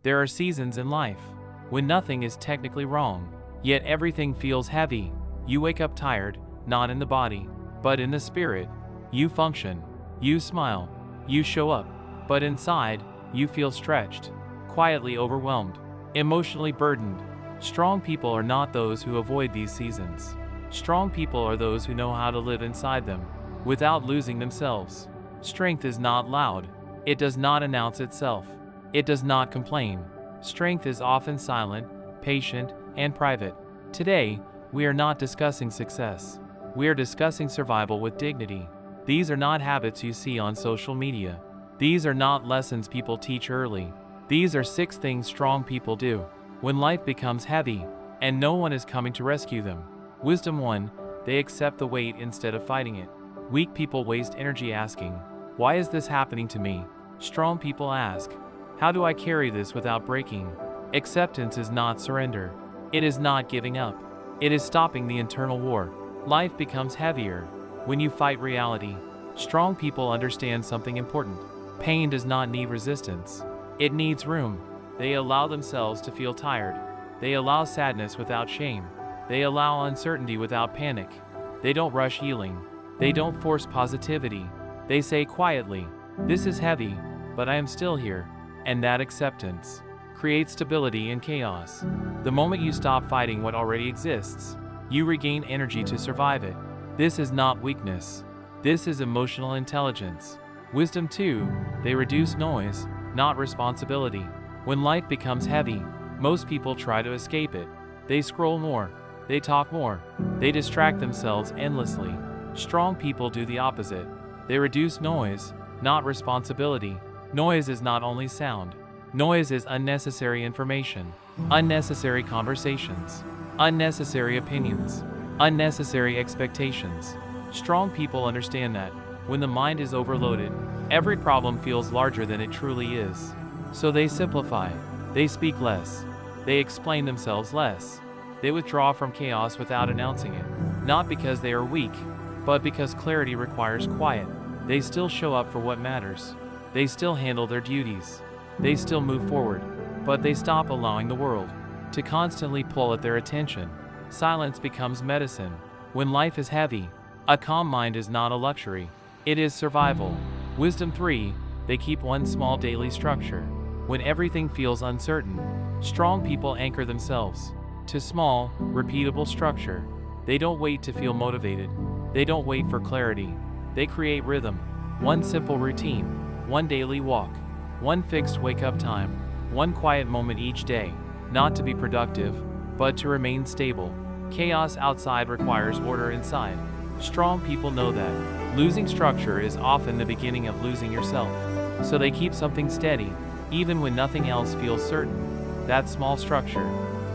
There are seasons in life when nothing is technically wrong, yet everything feels heavy. You wake up tired, not in the body, but in the spirit. You function, you smile, you show up, but inside, you feel stretched, quietly overwhelmed, emotionally burdened. Strong people are not those who avoid these seasons. Strong people are those who know how to live inside them, without losing themselves. Strength is not loud. It does not announce itself. It does not complain. Strength is often silent, patient, and private. Today, we are not discussing success. We are discussing survival with dignity. These are not habits you see on social media. These are not lessons people teach early. These are 6 things strong people do when life becomes heavy and no one is coming to rescue them. Wisdom 1, they accept the weight instead of fighting it. Weak people waste energy asking, "Why is this happening to me?" Strong people ask, "How do I carry this without breaking?" Acceptance is not surrender. It is not giving up. It is stopping the internal war. Life becomes heavier when you fight reality. Strong people understand something important. Pain does not need resistance. It needs room. They allow themselves to feel tired. They allow sadness without shame. They allow uncertainty without panic. They don't rush healing. They don't force positivity. They say quietly, "This is heavy, but I am still here." And that acceptance creates stability in chaos. The moment you stop fighting what already exists, you regain energy to survive it. This is not weakness. This is emotional intelligence. Wisdom 2, they reduce noise, not responsibility. When life becomes heavy, most people try to escape it. They scroll more. They talk more. They distract themselves endlessly. Strong people do the opposite. They reduce noise, not responsibility. Noise is not only sound. Noise is unnecessary information, unnecessary conversations, unnecessary opinions, unnecessary expectations. Strong people understand that when the mind is overloaded, every problem feels larger than it truly is. So they simplify. They speak less. They explain themselves less. They withdraw from chaos without announcing it. Not because they are weak, but because clarity requires quiet. They still show up for what matters. They still handle their duties. They still move forward, but they stop allowing the world to constantly pull at their attention. Silence becomes medicine. When life is heavy, a calm mind is not a luxury. It is survival. Wisdom 3, they keep one small daily structure. When everything feels uncertain, strong people anchor themselves to small, repeatable structure. They don't wait to feel motivated. They don't wait for clarity. They create rhythm. One simple routine, one daily walk, one fixed wake-up time, one quiet moment each day, not to be productive, but to remain stable. Chaos outside requires order inside. Strong people know that. Losing structure is often the beginning of losing yourself. So they keep something steady, even when nothing else feels certain. That small structure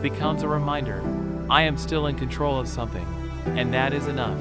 becomes a reminder, I am still in control of something, and that is enough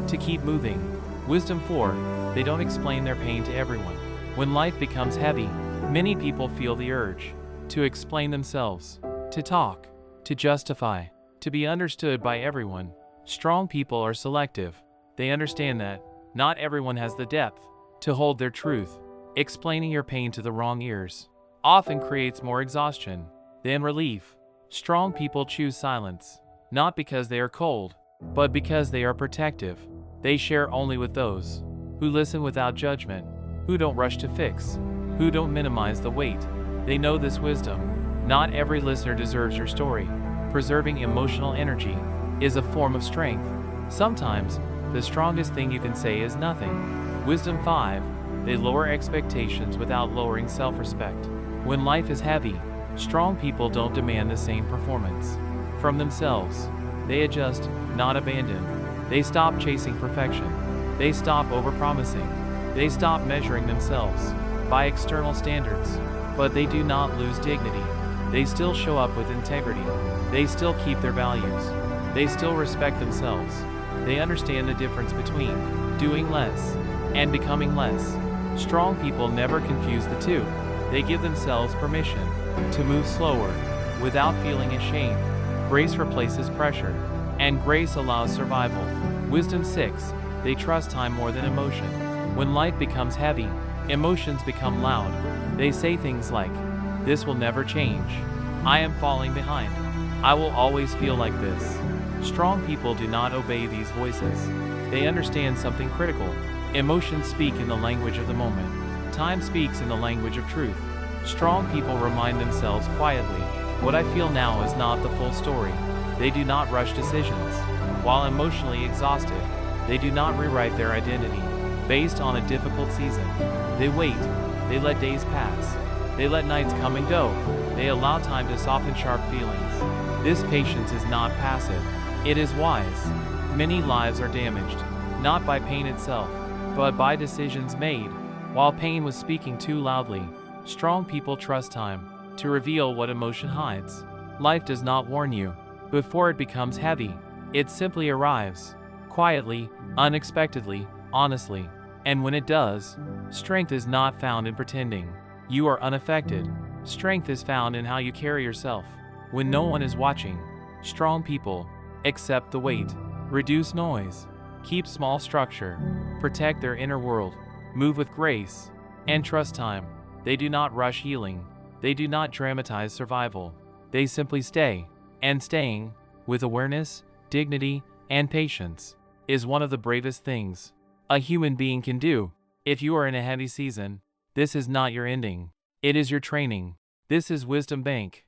to keep moving. Wisdom 4, they don't explain their pain to everyone. When life becomes heavy, many people feel the urge to explain themselves, to talk, to justify, to be understood by everyone. Strong people are selective. They understand that not everyone has the depth to hold their truth. Explaining your pain to the wrong ears often creates more exhaustion than relief. Strong people choose silence, not because they are cold, but because they are protective. They share only with those who listen without judgment, who don't rush to fix, who don't minimize the weight. They know this wisdom. Not every listener deserves your story. Preserving emotional energy is a form of strength. Sometimes, the strongest thing you can say is nothing. Wisdom 5, they lower expectations without lowering self-respect. When life is heavy, strong people don't demand the same performance from themselves. They adjust, not abandon. They stop chasing perfection. They stop overpromising. They stop measuring themselves by external standards. But they do not lose dignity. They still show up with integrity. They still keep their values. They still respect themselves. They understand the difference between doing less and becoming less. Strong people never confuse the two. They give themselves permission to move slower without feeling ashamed. Grace replaces pressure, and grace allows survival. Wisdom 6, they trust time more than emotion. When life becomes heavy, emotions become loud. They say things like, This will never change. I am falling behind. I will always feel like this. Strong people do not obey these voices. They understand something critical. Emotions speak in the language of the moment. Time speaks in the language of truth. Strong people remind themselves quietly, what I feel now is not the full story. They do not rush decisions. While emotionally exhausted, they do not rewrite their identity based on a difficult season. They wait. They let days pass. They let nights come and go. They allow time to soften sharp feelings. This patience is not passive. It is wise. Many lives are damaged, not by pain itself, but by decisions made while pain was speaking too loudly. Strong people trust time to reveal what emotion hides. Life does not warn you before it becomes heavy. It simply arrives, quietly, unexpectedly, honestly. And when it does, strength is not found in pretending you are unaffected. Strength is found in how you carry yourself. When no one is watching, strong people accept the weight, reduce noise, keep small structure, protect their inner world, move with grace, and trust time. They do not rush healing. They do not dramatize survival. They simply stay, and staying, with awareness, dignity, and patience, is one of the bravest things a human being can do. If you are in a heavy season, this is not your ending. It is your training. This is Wisdom Bank.